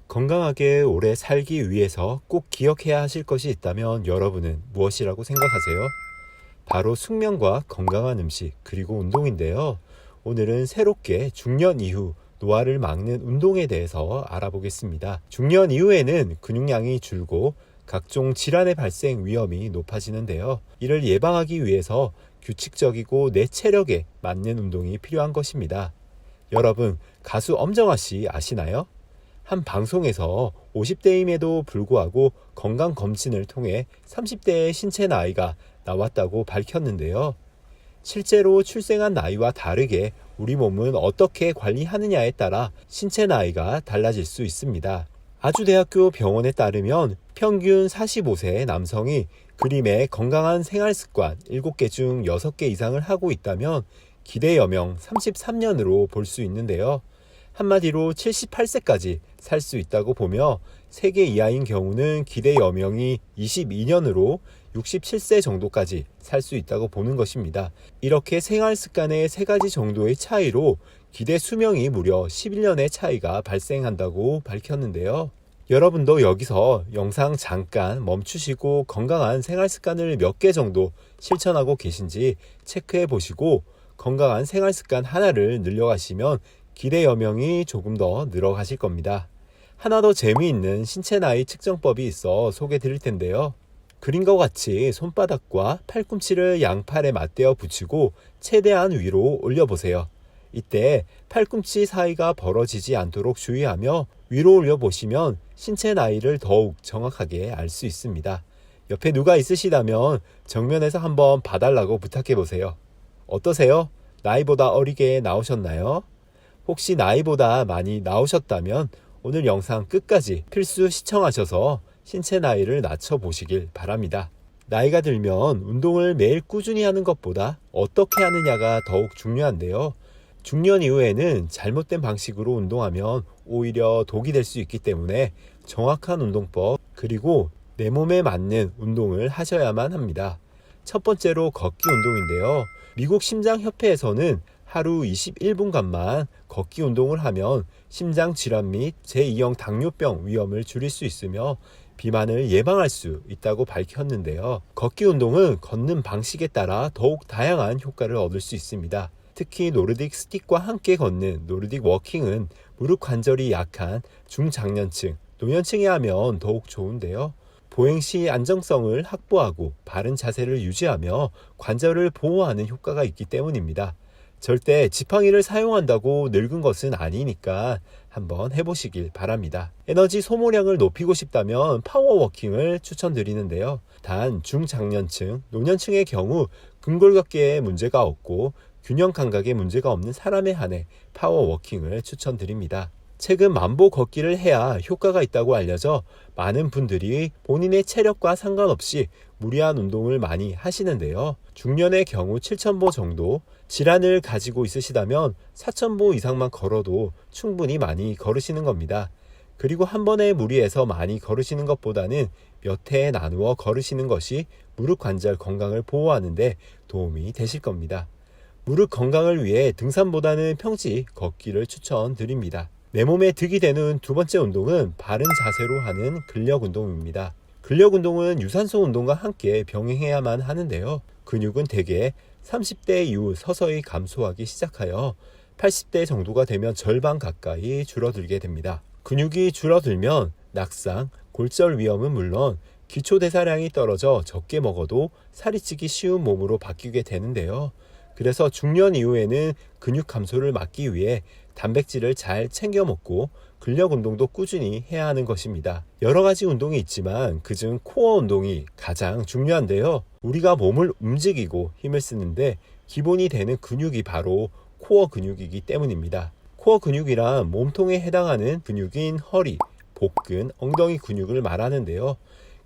건강하게 오래 살기 위해서 꼭 기억해야 하실 것이 있다면 여러분은 무엇이라고 생각하세요? 바로 숙면과 건강한 음식 그리고 운동인데요. 오늘은 새롭게 중년 이후 노화를 막는 운동에 대해서 알아보겠습니다. 중년 이후에는 근육량이 줄고 각종 질환의 발생 위험이 높아지는데요. 이를 예방하기 위해서 규칙적이고 내 체력에 맞는 운동이 필요한 것입니다. 여러분, 가수 엄정화 씨 아시나요? 한 방송에서 50대임에도 불구하고 건강검진을 통해 30대의 신체 나이가 나왔다고 밝혔는데요. 실제로 출생한 나이와 다르게 우리 몸은 어떻게 관리하느냐에 따라 신체 나이가 달라질 수 있습니다. 아주대학교 병원에 따르면 평균 45세 남성이 그림의 건강한 생활습관 7개 중 6개 이상을 하고 있다면 기대 여명 33년으로 볼 수 있는데요. 한마디로 78세까지 살 수 있다고 보며 세계 이하인 경우는 기대 여명이 22년으로 67세 정도까지 살 수 있다고 보는 것입니다. 이렇게 생활 습관의 3가지 정도의 차이로 기대 수명이 무려 11년의 차이가 발생한다고 밝혔는데요. 여러분도 여기서 영상 잠깐 멈추시고 건강한 생활 습관을 몇 개 정도 실천하고 계신지 체크해 보시고 건강한 생활 습관 하나를 늘려가시면 기대 여명이 조금 더 늘어가실 겁니다. 하나 더 재미있는 신체 나이 측정법이 있어 소개해 드릴 텐데요. 그림과 같이 손바닥과 팔꿈치를 양팔에 맞대어 붙이고 최대한 위로 올려보세요. 이때 팔꿈치 사이가 벌어지지 않도록 주의하며 위로 올려보시면 신체 나이를 더욱 정확하게 알 수 있습니다. 옆에 누가 있으시다면 정면에서 한번 봐달라고 부탁해보세요. 어떠세요? 나이보다 어리게 나오셨나요? 혹시 나이보다 많이 나오셨다면 오늘 영상 끝까지 필수 시청하셔서 신체 나이를 낮춰보시길 바랍니다. 나이가 들면 운동을 매일 꾸준히 하는 것보다 어떻게 하느냐가 더욱 중요한데요. 중년 이후에는 잘못된 방식으로 운동하면 오히려 독이 될 수 있기 때문에 정확한 운동법 그리고 내 몸에 맞는 운동을 하셔야만 합니다. 첫 번째로 걷기 운동인데요. 미국 심장협회에서는 하루 21분간만 걷기 운동을 하면 심장 질환 및 제2형 당뇨병 위험을 줄일 수 있으며 비만을 예방할 수 있다고 밝혔는데요. 걷기 운동은 걷는 방식에 따라 더욱 다양한 효과를 얻을 수 있습니다. 특히 노르딕 스틱과 함께 걷는 노르딕 워킹은 무릎 관절이 약한 중장년층, 노년층에 하면 더욱 좋은데요. 보행 시 안정성을 확보하고 바른 자세를 유지하며 관절을 보호하는 효과가 있기 때문입니다. 절대 지팡이를 사용한다고 늙은 것은 아니니까 한번 해보시길 바랍니다. 에너지 소모량을 높이고 싶다면 파워워킹을 추천드리는데요. 단 중장년층, 노년층의 경우 근골격계에 문제가 없고 균형 감각에 문제가 없는 사람에 한해 파워워킹을 추천드립니다. 최근 만보 걷기를 해야 효과가 있다고 알려져 많은 분들이 본인의 체력과 상관없이 무리한 운동을 많이 하시는데요. 중년의 경우 7,000보 정도, 질환을 가지고 있으시다면 4,000보 이상만 걸어도 충분히 많이 걸으시는 겁니다. 그리고 한 번에 무리해서 많이 걸으시는 것보다는 몇 회에 나누어 걸으시는 것이 무릎 관절 건강을 보호하는 데 도움이 되실 겁니다. 무릎 건강을 위해 등산보다는 평지 걷기를 추천드립니다. 내 몸에 득이 되는 두 번째 운동은 바른 자세로 하는 근력 운동입니다. 근력 운동은 유산소 운동과 함께 병행해야만 하는데요. 근육은 대개 30대 이후 서서히 감소하기 시작하여 80대 정도가 되면 절반 가까이 줄어들게 됩니다. 근육이 줄어들면 낙상, 골절 위험은 물론 기초대사량이 떨어져 적게 먹어도 살이 찌기 쉬운 몸으로 바뀌게 되는데요. 그래서 중년 이후에는 근육 감소를 막기 위해 단백질을 잘 챙겨 먹고 근력 운동도 꾸준히 해야 하는 것입니다. 여러 가지 운동이 있지만 그중 코어 운동이 가장 중요한데요. 우리가 몸을 움직이고 힘을 쓰는데 기본이 되는 근육이 바로 코어 근육이기 때문입니다. 코어 근육이란 몸통에 해당하는 근육인 허리, 복근, 엉덩이 근육을 말하는데요.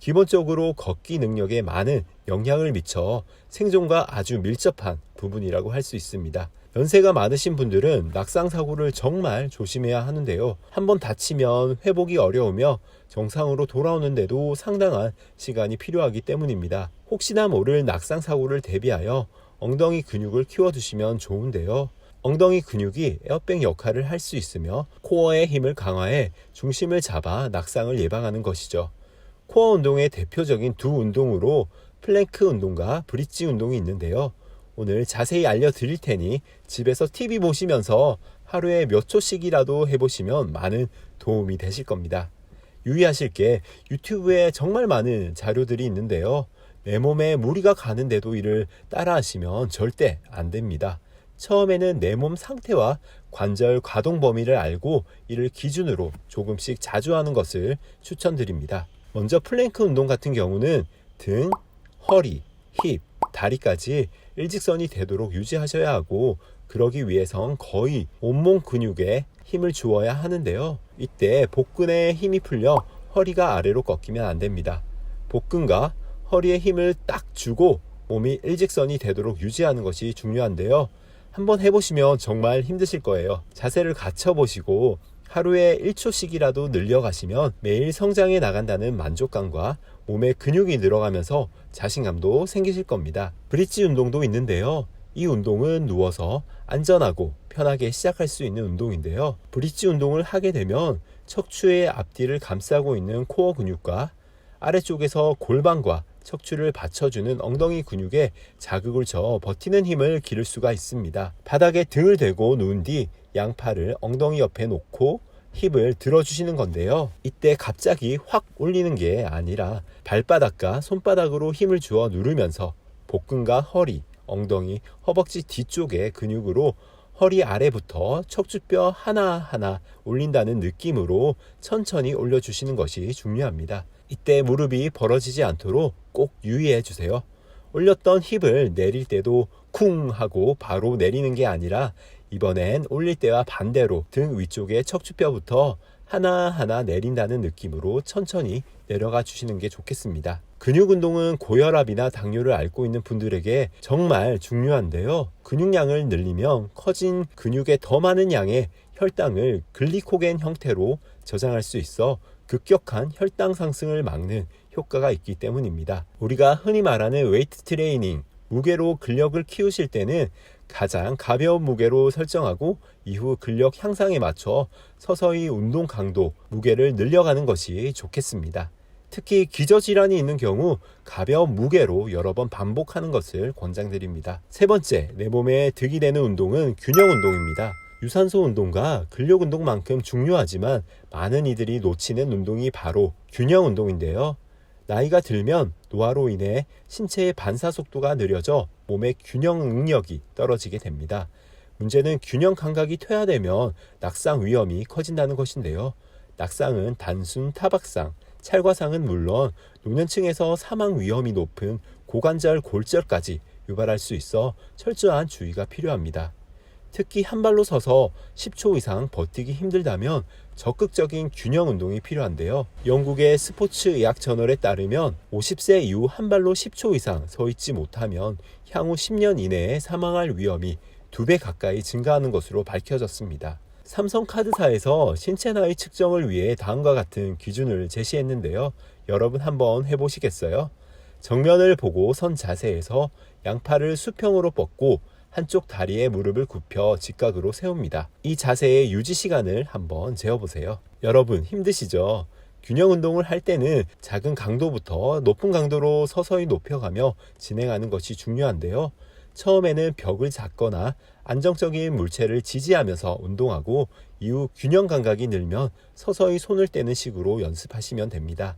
기본적으로 걷기 능력에 많은 영향을 미쳐 생존과 아주 밀접한 부분이라고 할 수 있습니다. 연세가 많으신 분들은 낙상 사고를 정말 조심해야 하는데요. 한번 다치면 회복이 어려우며 정상으로 돌아오는데도 상당한 시간이 필요하기 때문입니다. 혹시나 모를 낙상 사고를 대비하여 엉덩이 근육을 키워두시면 좋은데요. 엉덩이 근육이 에어백 역할을 할 수 있으며 코어의 힘을 강화해 중심을 잡아 낙상을 예방하는 것이죠. 코어 운동의 대표적인 두 운동으로 플랭크 운동과 브릿지 운동이 있는데요. 오늘 자세히 알려드릴 테니 집에서 TV 보시면서 하루에 몇 초씩이라도 해보시면 많은 도움이 되실 겁니다. 유의하실 게 유튜브에 정말 많은 자료들이 있는데요. 내 몸에 무리가 가는데도 이를 따라 하시면 절대 안 됩니다. 처음에는 내 몸 상태와 관절 가동 범위를 알고 이를 기준으로 조금씩 자주 하는 것을 추천드립니다. 먼저 플랭크 운동 같은 경우는 등, 허리, 힙, 다리까지 일직선이 되도록 유지하셔야 하고, 그러기 위해선 거의 온몸 근육에 힘을 주어야 하는데요. 이때 복근에 힘이 풀려 허리가 아래로 꺾이면 안 됩니다. 복근과 허리에 힘을 딱 주고 몸이 일직선이 되도록 유지하는 것이 중요한데요. 한번 해보시면 정말 힘드실 거예요. 자세를 갖춰보시고 하루에 1초씩이라도 늘려가시면 매일 성장해 나간다는 만족감과 몸에 근육이 늘어가면서 자신감도 생기실 겁니다. 브릿지 운동도 있는데요. 이 운동은 누워서 안전하고 편하게 시작할 수 있는 운동인데요. 브릿지 운동을 하게 되면 척추의 앞뒤를 감싸고 있는 코어 근육과 아래쪽에서 골반과 척추를 받쳐주는 엉덩이 근육에 자극을 줘 버티는 힘을 기를 수가 있습니다. 바닥에 등을 대고 누운 뒤 양팔을 엉덩이 옆에 놓고 힙을 들어주시는 건데요. 이때 갑자기 확 올리는 게 아니라 발바닥과 손바닥으로 힘을 주어 누르면서 복근과 허리, 엉덩이, 허벅지 뒤쪽의 근육으로 허리 아래부터 척추뼈 하나하나 올린다는 느낌으로 천천히 올려주시는 것이 중요합니다. 이때 무릎이 벌어지지 않도록 꼭 유의해 주세요. 올렸던 힙을 내릴 때도 쿵 하고 바로 내리는 게 아니라 이번엔 올릴 때와 반대로 등 위쪽의 척추뼈부터 하나하나 내린다는 느낌으로 천천히 내려가 주시는 게 좋겠습니다. 근육 운동은 고혈압이나 당뇨를 앓고 있는 분들에게 정말 중요한데요. 근육량을 늘리면 커진 근육에 더 많은 양의 혈당을 글리코겐 형태로 저장할 수 있어 급격한 혈당 상승을 막는 효과가 있기 때문입니다. 우리가 흔히 말하는 웨이트 트레이닝, 무게로 근력을 키우실 때는 가장 가벼운 무게로 설정하고 이후 근력 향상에 맞춰 서서히 운동 강도, 무게를 늘려가는 것이 좋겠습니다. 특히 기저질환이 있는 경우 가벼운 무게로 여러 번 반복하는 것을 권장드립니다. 세 번째, 내 몸에 득이 되는 운동은 균형 운동입니다. 유산소 운동과 근력 운동만큼 중요하지만 많은 이들이 놓치는 운동이 바로 균형 운동인데요. 나이가 들면 노화로 인해 신체의 반사 속도가 느려져 몸의 균형 능력이 떨어지게 됩니다. 문제는 균형 감각이 퇴화되면 낙상 위험이 커진다는 것인데요. 낙상은 단순 타박상, 찰과상은 물론 노년층에서 사망 위험이 높은 고관절 골절까지 유발할 수 있어 철저한 주의가 필요합니다. 특히 한 발로 서서 10초 이상 버티기 힘들다면 적극적인 균형 운동이 필요한데요. 영국의 스포츠 의학 저널에 따르면 50세 이후 한 발로 10초 이상 서 있지 못하면 향후 10년 이내에 사망할 위험이 2배 가까이 증가하는 것으로 밝혀졌습니다. 삼성카드사에서 신체 나이 측정을 위해 다음과 같은 기준을 제시했는데요. 여러분 한번 해보시겠어요? 정면을 보고 선 자세에서 양팔을 수평으로 뻗고 한쪽 다리에 무릎을 굽혀 직각으로 세웁니다. 이 자세의 유지 시간을 한번 재어보세요. 여러분 힘드시죠? 균형 운동을 할 때는 작은 강도부터 높은 강도로 서서히 높여가며 진행하는 것이 중요한데요. 처음에는 벽을 잡거나 안정적인 물체를 지지하면서 운동하고 이후 균형 감각이 늘면 서서히 손을 떼는 식으로 연습하시면 됩니다.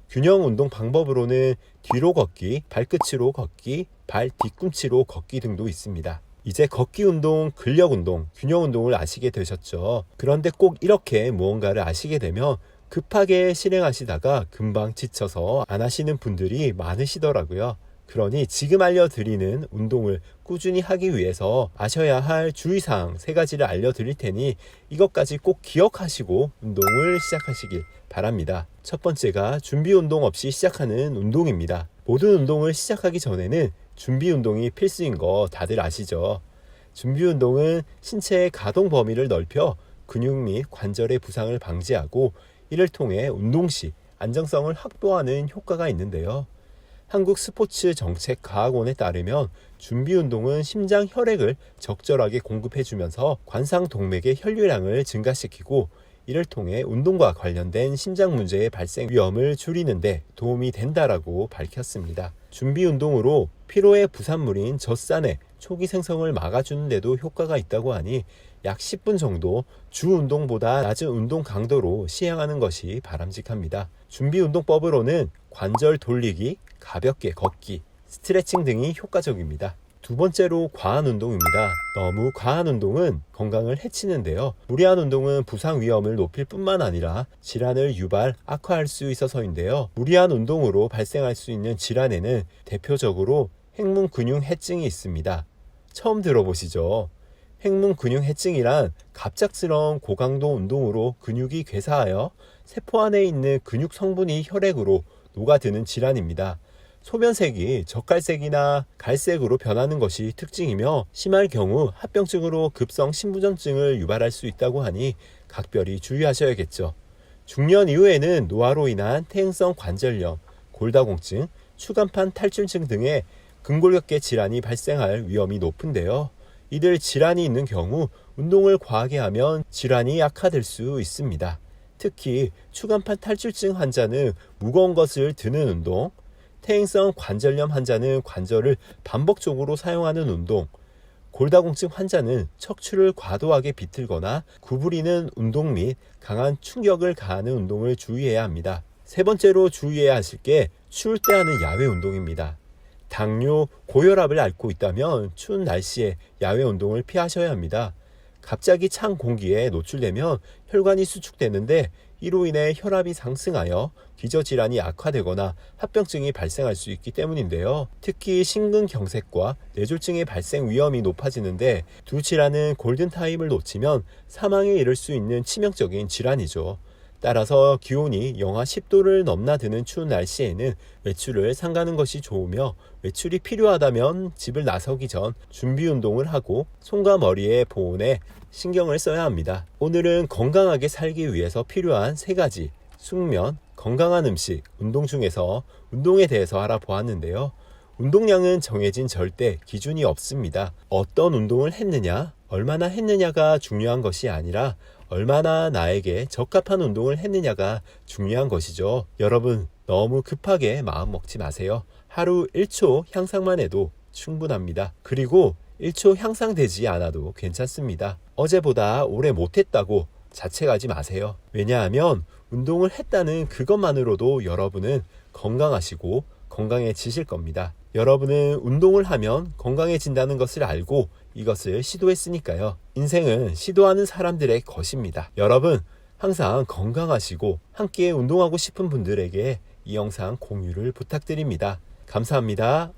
균형 운동 방법으로는 뒤로 걷기, 발끝으로 걷기, 발 뒤꿈치로 걷기 등도 있습니다. 이제 걷기 운동, 근력 운동, 균형 운동을 아시게 되셨죠? 그런데 꼭 이렇게 무언가를 아시게 되면 급하게 실행하시다가 금방 지쳐서 안 하시는 분들이 많으시더라고요. 그러니 지금 알려드리는 운동을 꾸준히 하기 위해서 아셔야 할 주의사항 3가지를 알려드릴 테니 이것까지 꼭 기억하시고 운동을 시작하시길 바랍니다. 첫 번째가 준비 운동 없이 시작하는 운동입니다. 모든 운동을 시작하기 전에는 준비 운동이 필수인 거 다들 아시죠? 준비 운동은 신체의 가동 범위를 넓혀 근육 및 관절의 부상을 방지하고 이를 통해 운동 시 안정성을 확보하는 효과가 있는데요. 한국스포츠정책과학원에 따르면 준비운동은 심장 혈액을 적절하게 공급해주면서 관상동맥의 혈류량을 증가시키고 이를 통해 운동과 관련된 심장 문제의 발생 위험을 줄이는 데 도움이 된다라고 밝혔습니다. 준비운동으로 피로의 부산물인 젖산의 초기 생성을 막아주는 데도 효과가 있다고 하니 약 10분 정도 주 운동보다 낮은 운동 강도로 시행하는 것이 바람직합니다. 준비운동법으로는 관절 돌리기, 가볍게 걷기, 스트레칭 등이 효과적입니다. 두 번째로 과한 운동입니다. 너무 과한 운동은 건강을 해치는데요. 무리한 운동은 부상 위험을 높일 뿐만 아니라 질환을 유발, 악화할 수 있어서인데요. 무리한 운동으로 발생할 수 있는 질환에는 대표적으로 핵문근육해증이 있습니다. 처음 들어보시죠? 핵문근육해증이란 갑작스러운 고강도 운동으로 근육이 괴사하여 세포 안에 있는 근육 성분이 혈액으로 녹아드는 질환입니다. 소변색이 젓갈색이나 갈색으로 변하는 것이 특징이며 심할 경우 합병증으로 급성 신부전증을 유발할 수 있다고 하니 각별히 주의하셔야겠죠. 중년 이후에는 노화로 인한 퇴행성 관절염, 골다공증, 추간판 탈출증 등의 근골격계 질환이 발생할 위험이 높은데요. 이들 질환이 있는 경우 운동을 과하게 하면 질환이 악화될 수 있습니다. 특히 추간판 탈출증 환자는 무거운 것을 드는 운동, 퇴행성 관절염 환자는 관절을 반복적으로 사용하는 운동, 골다공증 환자는 척추를 과도하게 비틀거나 구부리는 운동 및 강한 충격을 가하는 운동을 주의해야 합니다. 세 번째로 주의해야 하실 게 추울 때 하는 야외 운동입니다. 당뇨, 고혈압을 앓고 있다면 추운 날씨에 야외 운동을 피하셔야 합니다. 갑자기 찬 공기에 노출되면 혈관이 수축되는데 이로 인해 혈압이 상승하여 기저질환이 악화되거나 합병증이 발생할 수 있기 때문인데요. 특히 심근경색과 뇌졸중의 발생 위험이 높아지는데 두 질환은 골든타임을 놓치면 사망에 이를 수 있는 치명적인 질환이죠. 따라서 기온이 영하 10도를 넘나드는 추운 날씨에는 외출을 삼가는 것이 좋으며 외출이 필요하다면 집을 나서기 전 준비운동을 하고 손과 머리의 보온에 신경을 써야 합니다. 오늘은 건강하게 살기 위해서 필요한 3가지 숙면, 건강한 음식, 운동 중에서 운동에 대해서 알아보았는데요. 운동량은 정해진 절대 기준이 없습니다. 어떤 운동을 했느냐, 얼마나 했느냐가 중요한 것이 아니라 얼마나 나에게 적합한 운동을 했느냐가 중요한 것이죠. 여러분, 너무 급하게 마음 먹지 마세요. 하루 1초 향상만 해도 충분합니다. 그리고 1초 향상되지 않아도 괜찮습니다. 어제보다 오래 못했다고 자책하지 마세요. 왜냐하면 운동을 했다는 그것만으로도 여러분은 건강하시고 건강해지실 겁니다. 여러분은 운동을 하면 건강해진다는 것을 알고 이것을 시도했으니까요. 인생은 시도하는 사람들의 것입니다. 여러분, 항상 건강하시고 함께 운동하고 싶은 분들에게 이 영상 공유를 부탁드립니다. 감사합니다.